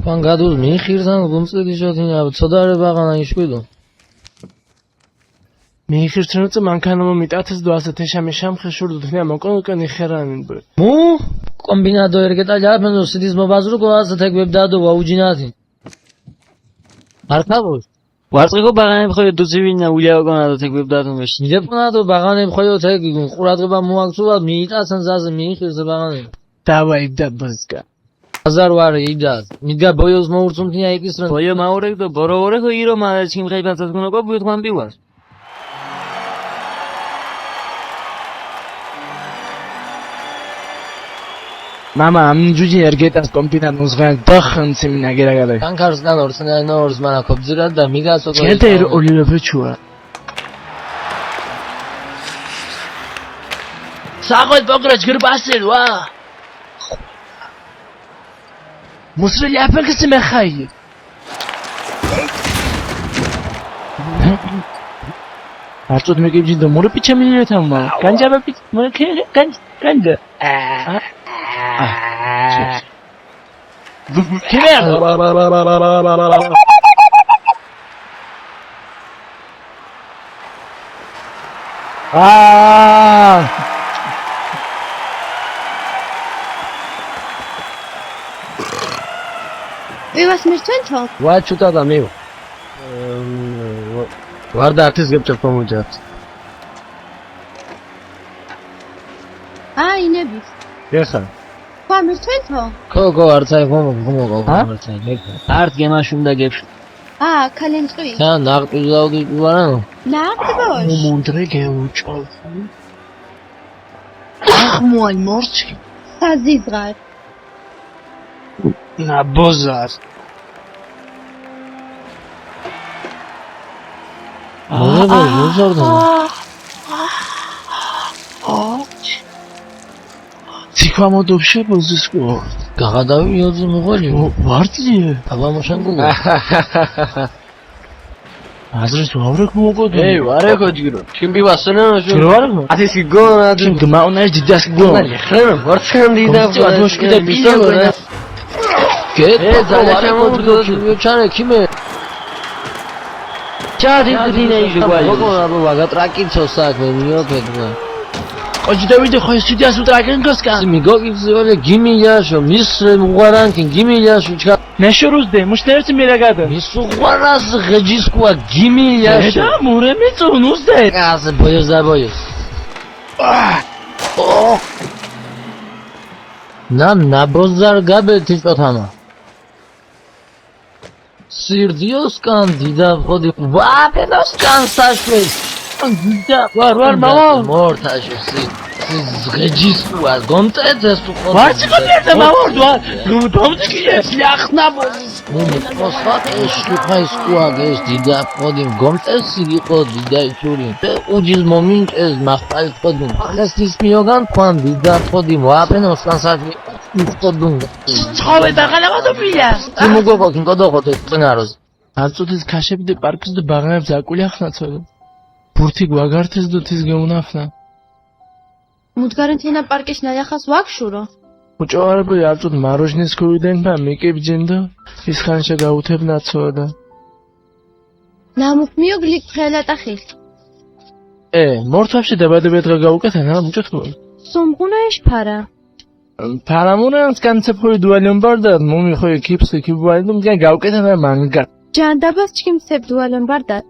Pan gaduz mi xirsan gumsedi shotin ab tsodare bagana ishvidu. Mi xirtsenotse mankanamo mitates do asete shamisham kheshurdutnia mokonokani kheranin bud. Mu kombinado ergeta jalapendo sidis mobazru ko asete gbebdado vaujinatin. Arkavos ვარწყიგო ბაღანებ ხოიო დუცივინა ულიავგონადო თეგვებდადო მეში მიდეპნადო ბაღანებ ხოიო თეგი ყურადღება მოაქცულა მიიტაცან ზაზე მიიხირზე ბაღანებ დავაი დაბაზკა აზარ ვარი იდას მიგა ბოიოს მოურწუნთია ეკისრენ ბოიო მაურეკდო ბოროვორე ხო ირო მალეჩკიმ ხეიბანცას გუნოკო ბუეთქვან პივას Mama, am juji ergetas kombinat muzgan dakhn simina geragale. Kankarsdan ortsana orz mana kobzirad da migaso Çente olive peçua. Saqot bokrach girbasel va. Musril yapakisi mekhay. Artot mekibjindo moru picha miliyotam va. Kanjaba picha moru kanja. Kim er? Vivas mirtvencho? Ვა ჩუტა და მივა. ვარდა ართის გებჭა მომოჯათ. ინების. ეხა. Ვა mirtvencho? ხო არცაი მომოგო. არცაი მეკა. არტ გემაშუმდა გებში ქალენწყვი. თან ნაყტი დავდი ვარანო. ნაყტბოშ. Mundre geucho. Moy morchi. საზიზღარ. Na bozar. მოგება მოზორდა. Tikva modobshe bozisku. გაღადავი იოძი მოყოლი. Vardiye. აბამოშანგუ. Azris vavrek mogodu. ey ვარეკო ჯგირო ჩიმ პივასონა Giro vargo? ათისი გონა Kim gmauna jidas go. ხრენა ვარცხენ დიდა Admoshki da pistole. გედა ჩამოვიდო ჩარე ქიმე. ჩადი დინა იგვალი მოგო აბა ვაგატრაკიცო საქმე მიოფედნა. Qoji Davide khoy studias utragen goska. მიგოგიძოლე გიმიაშო მის უღარანკი გიმიაშო ჩა Neshuruzde, mushterti miragada. მის უღარას ღეჯისკვა გიმიაშო. Eda mure mitsunuzde. აზე ბოიოს და ბოიოს. ნაბოზარ გაბეთი წოთამა. სირდიოსკან დიდა ხოდი ვაფენოსკან საშვეს. Var mama. მორთაშო ღეჯისკვა გონწეძეს თუ ხოდი. Varchi qotlerda mavord var. Domskiye yaxna bozis. მოსხათ ეშლიფაი სკუაგეს დიდა ხოდი გონწესი იყო დიდა ჩური. უჯის მომინჭეს მახტალ ხოდი. ხესის მიოგან ყვან დიდა ხოდი ვაფენოსკან საშვეს. ხოდუნ. Chove baganamodo pila. იმოგოყო კოდოხოთე წინაროს. Artsutis kashebde parkis do baganab zakuli axnatsod. Burti gwagartes do tis geunafna. მუდგარენთინა პარკის ნაიახას ვაქშურო. Uçovarbu artsut marojnis koyden pa mekebjindo. Iskhansha gautebnatsoda. ნამუქ მიოგლიკ ხელატა ხილ. Mortavshi dabadebedra gaukatana muchotko. სომღუნა ეშფარა. Paramurans kantsepoi dualion bardad momi khoy kipsi kibwaldum gan gaukatana manga. ჯანდაბას ჩქიმ სებ დუალონ ბარდად.